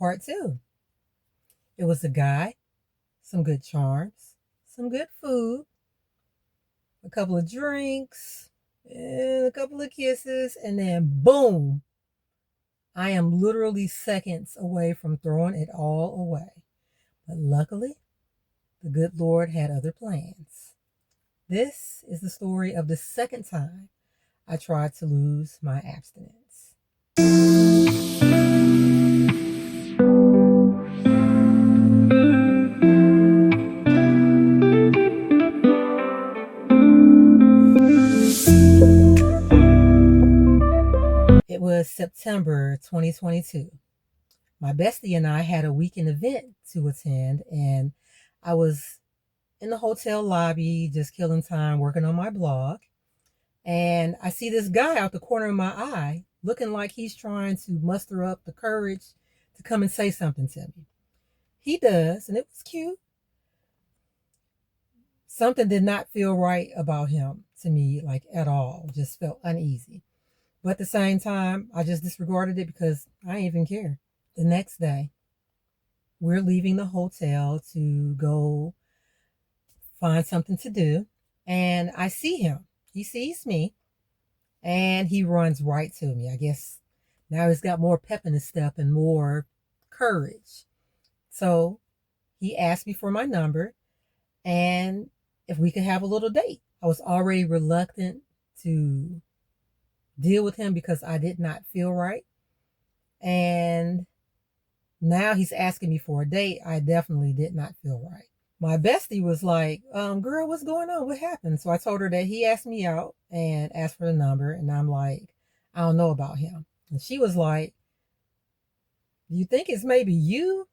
part two. It was a guy, some good charms, some good food, a couple of drinks, and a couple of kisses, and then boom, I am literally seconds away from throwing it all away. But luckily, the good Lord had other plans. This is the story of the second time I tried to lose my abstinence. It was September 2022. My bestie and I had a weekend event to attend, and I was in the hotel lobby just killing time working on my blog. And I see this guy out the corner of my eye looking like he's trying to muster up the courage to come and say something to me. He does, and it was cute. Something did not feel right about him to me, like at all. Just felt uneasy. But at the same time, I just disregarded it because I didn't even care. The next day, we're leaving the hotel to go find something to do. And I see him. He sees me. And he runs right to me. I guess now he's got more pep in his step and more courage. So he asked me for my number and if we could have a little date. I was already reluctant to deal with him because I did not feel right. And now he's asking me for a date. I definitely did not feel right. My bestie was like, girl, what's going on? What happened? So I told her that he asked me out and asked for the number. And I'm like, I don't know about him. And she was like, do you think it's maybe you?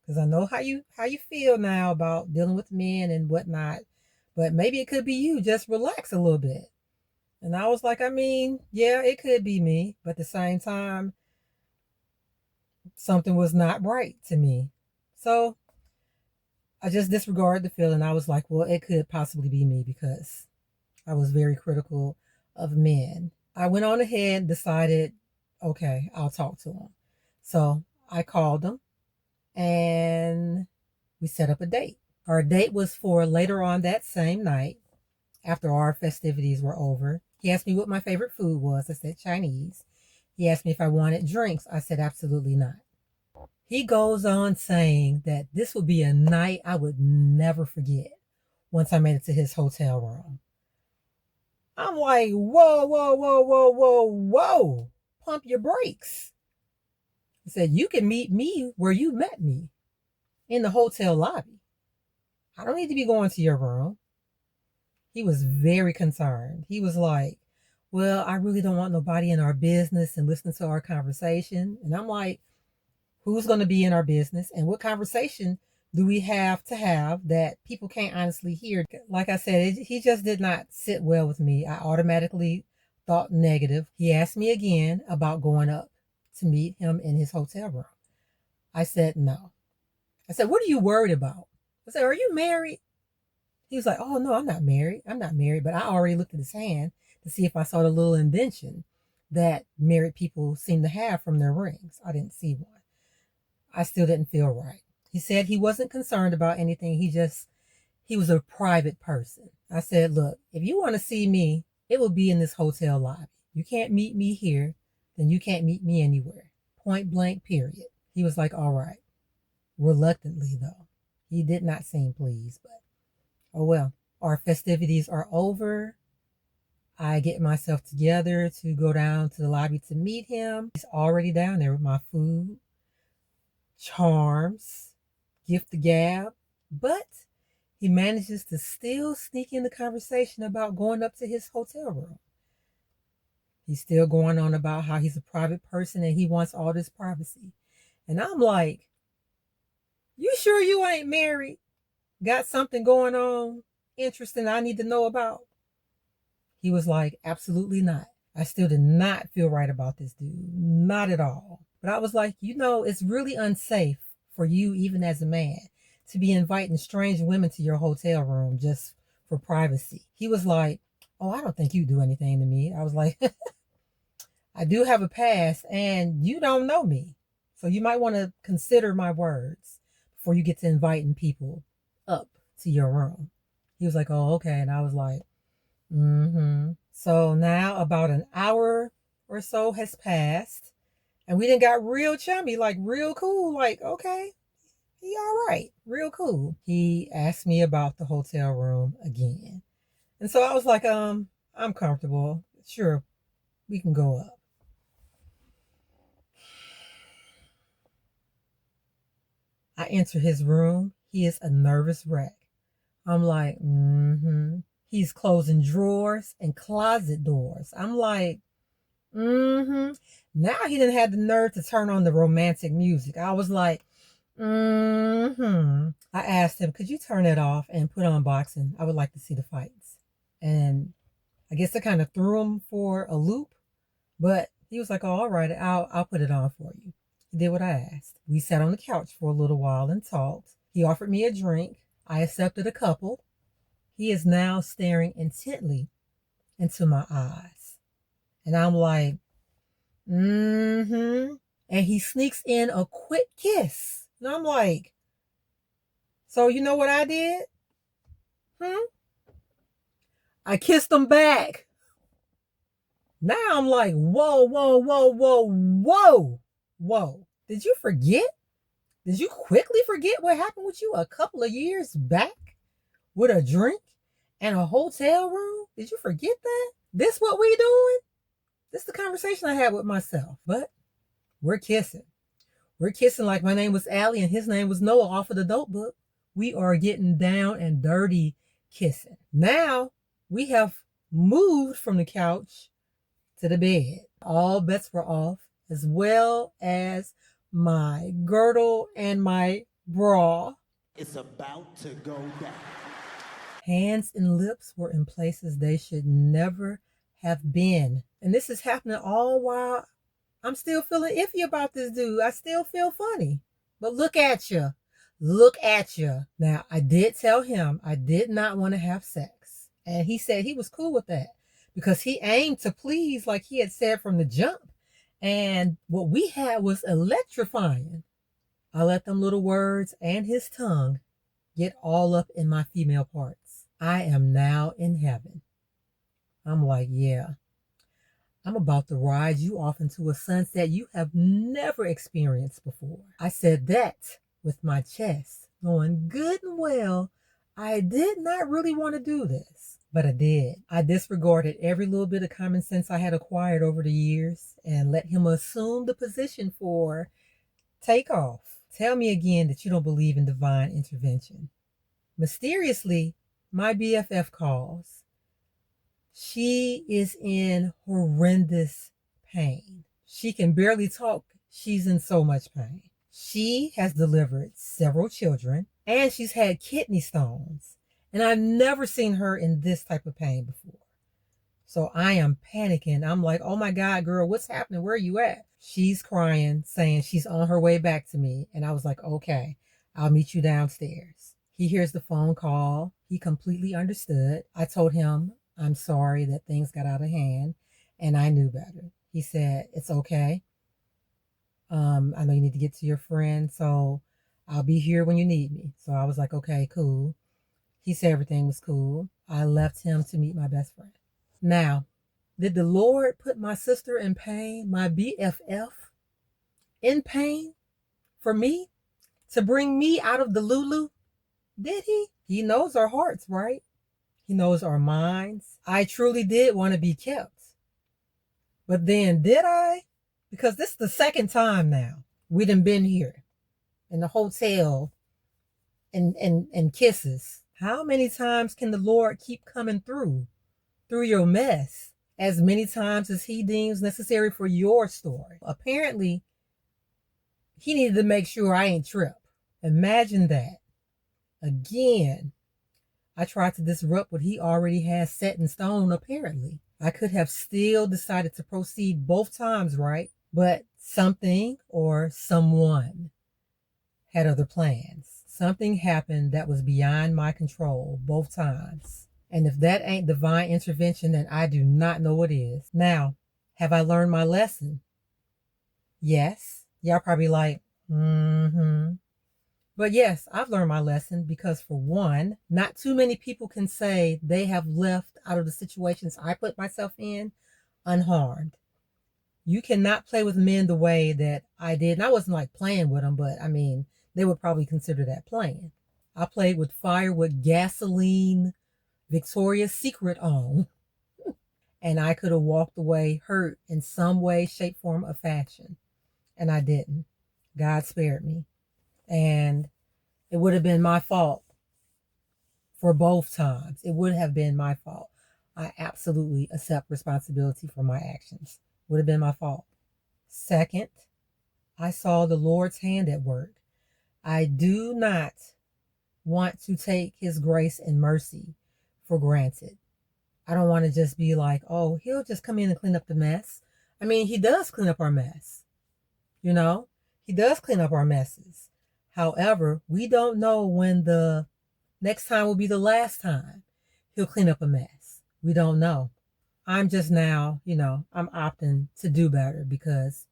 Because I know how you feel now about dealing with men and whatnot. But maybe it could be you. Just relax a little bit. And I was like, I mean, yeah, it could be me. But at the same time, something was not right to me. So I just disregarded the feeling. I was like, well, it could possibly be me because I was very critical of men. I went on ahead and decided, okay, I'll talk to him. So I called him and we set up a date. Our date was for later on that same night after our festivities were over. He asked me what my favorite food was. I said Chinese. He asked me if I wanted drinks. I said absolutely not. He goes on saying that this would be a night I would never forget once I made it to his hotel room. I'm like, whoa, whoa, whoa, whoa, whoa, whoa. Pump your brakes. He said, you can meet me where you met me, in the hotel lobby. I don't need to be going to your room. He was very concerned. He was like, well, I really don't want nobody in our business and listening to our conversation. And I'm like, who's going to be in our business and what conversation do we have to have that people can't honestly hear? Like I said, he just did not sit well with me. I automatically thought negative. He asked me again about going up to meet him in his hotel room. I said no. I said, what are you worried about? I said, are you married? He was like, oh, no, I'm not married. I'm not married. But I already looked at his hand to see if I saw the little indention that married people seem to have from their rings. I didn't see one. I still didn't feel right. He said he wasn't concerned about anything. He was a private person. I said, look, if you want to see me, it will be in this hotel lobby. You can't meet me here, then you can't meet me anywhere. Point blank, period. He was like, all right. Reluctantly, though. He did not seem pleased, but oh well. Our festivities are over. I get myself together to go down to the lobby to meet him. He's already down there with my food, charms, gift the gab, but he manages to still sneak in the conversation about going up to his hotel room. He's still going on about how he's a private person and he wants all this privacy. And I'm like, you sure you ain't married? Got something going on interesting I need to know about? He was like, absolutely not. I still did not feel right about this dude. Not at all. But I was like, it's really unsafe for you, even as a man, to be inviting strange women to your hotel room just for privacy. He was like, oh, I don't think you do anything to me. I was like, I do have a past and you don't know me. So you might want to consider my words before you get to inviting people up to your room. He was like, oh, okay. And I was like, mm-hmm. So now about an hour or so has passed, and we done got real chummy, like real cool, like, okay, he all right, real cool. He asked me about the hotel room again. And so I was like, I'm comfortable. Sure, we can go up. I enter his room. He is a nervous wreck. I'm like, mm-hmm. He's closing drawers and closet doors. I'm like, mm-hmm. Now he didn't have the nerve to turn on the romantic music. I was like, mm-hmm. I asked him, could you turn it off and put on boxing? I would like to see the fights. And I guess I kind of threw him for a loop, but he was like, oh, all right, I'll put it on for you. He did what I asked. We sat on the couch for a little while and talked. He offered me a drink. I accepted a couple. He is now staring intently into my eyes. And I'm like, mm-hmm. And he sneaks in a quick kiss. And I'm like, so you know what I did? I kissed him back. Now I'm like, whoa, whoa, whoa, whoa, whoa, whoa. Did you forget? Did you quickly forget what happened with you a couple of years back with a drink and a hotel room? Did you forget that? This what we doing? This is the conversation I had with myself. But we're kissing. We're kissing like my name was Allie and his name was Noah off of the dope book. We are getting down and dirty kissing. Now we have moved from the couch to the bed. All bets were off, as well as my girdle and my bra. It's about to go down. Hands and lips were in places they should never have been. And this is happening all while I'm still feeling iffy about this dude. I still feel funny. But look at you. Look at you. Now, I did tell him I did not want to have sex. And he said he was cool with that because he aimed to please like he had said from the jump. And what we had was electrifying. I let them little words and his tongue get all up in my female parts. I am now in heaven. I'm like, yeah, I'm about to ride you off into a sunset you have never experienced before. I said that with my chest, knowing good and well I did not really want to do this, but I did. I disregarded every little bit of common sense I had acquired over the years and let him assume the position for takeoff. Tell me again that you don't believe in divine intervention. Mysteriously, my BFF calls. She is in horrendous pain. She can barely talk. She's in so much pain. She has delivered several children and she's had kidney stones. And I've never seen her in this type of pain before. So I am panicking. I'm like, oh my God, girl, what's happening? Where are you at? She's crying, saying she's on her way back to me. And I was like, okay, I'll meet you downstairs. He hears the phone call. He completely understood. I told him, I'm sorry that things got out of hand and I knew better. He said, it's okay. I know you need to get to your friend, so I'll be here when you need me. So I was like, okay, cool. He said everything was cool. I left him to meet my best friend. Now, did the Lord put my sister in pain, my BFF, in pain for me to bring me out of the Lulu? Did he? He knows our hearts, right? He knows our minds. I truly did want to be kept. But then did I? Because this is the second time now we done been here in the hotel and kisses. How many times can the Lord keep coming through your mess? As many times as he deems necessary for your story. Apparently, he needed to make sure I ain't tripped. Imagine that. Again, I tried to disrupt what he already has set in stone, apparently. I could have still decided to proceed both times, right? But something or someone had other plans. Something happened that was beyond my control both times. And if that ain't divine intervention, then I do not know what is. Now, have I learned my lesson? Yes. Y'all probably like, mm-hmm. But yes, I've learned my lesson because, for one, not too many people can say they have left out of the situations I put myself in unharmed. You cannot play with men the way that I did. And I wasn't like playing with them, but I mean, they would probably consider that playing. I played with fire with gasoline, Victoria's Secret on. And I could have walked away hurt in some way, shape, form, or fashion. And I didn't. God spared me. And it would have been my fault for both times. It would have been my fault. I absolutely accept responsibility for my actions. Would have been my fault. Second, I saw the Lord's hand at work. I do not want to take his grace and mercy for granted. I don't want to just be like, oh, he'll just come in and clean up the mess. I mean, he does clean up our mess. You know, he does clean up our messes. However, we don't know when the next time will be the last time he'll clean up a mess. We don't know. I'm just now, I'm opting to do better because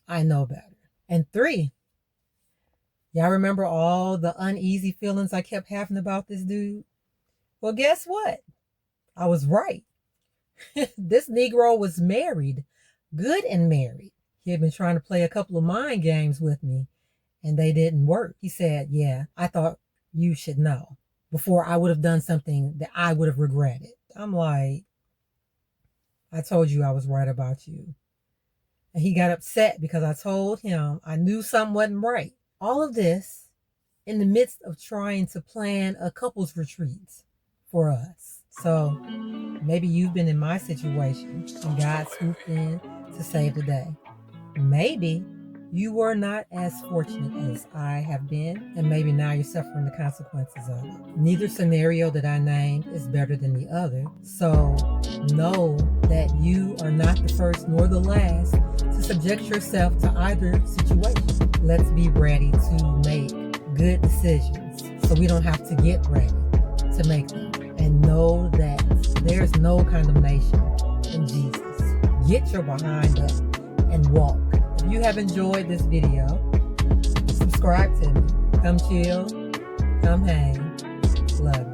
I know better. And 3, y'all remember all the uneasy feelings I kept having about this dude? Well, guess what? I was right. This Negro was married, good and married. He had been trying to play a couple of mind games with me, and they didn't work. He said, yeah, I thought you should know before I would have done something that I would have regretted. I'm like, I told you I was right about you. And he got upset because I told him I knew something wasn't right. All of this in the midst of trying to plan a couples retreat for us. So maybe you've been in my situation and God swooped in to save the day. Maybe you were not as fortunate as I have been, and maybe now you're suffering the consequences of it. Neither scenario that I named is better than the other. So know that you are not the first nor the last to subject yourself to either situation. Let's be ready to make good decisions so we don't have to get ready to make them. And know that there's no condemnation in Jesus. Get your behind up and walk. If you have enjoyed this video, subscribe to me. Come chill, come hang. Love you.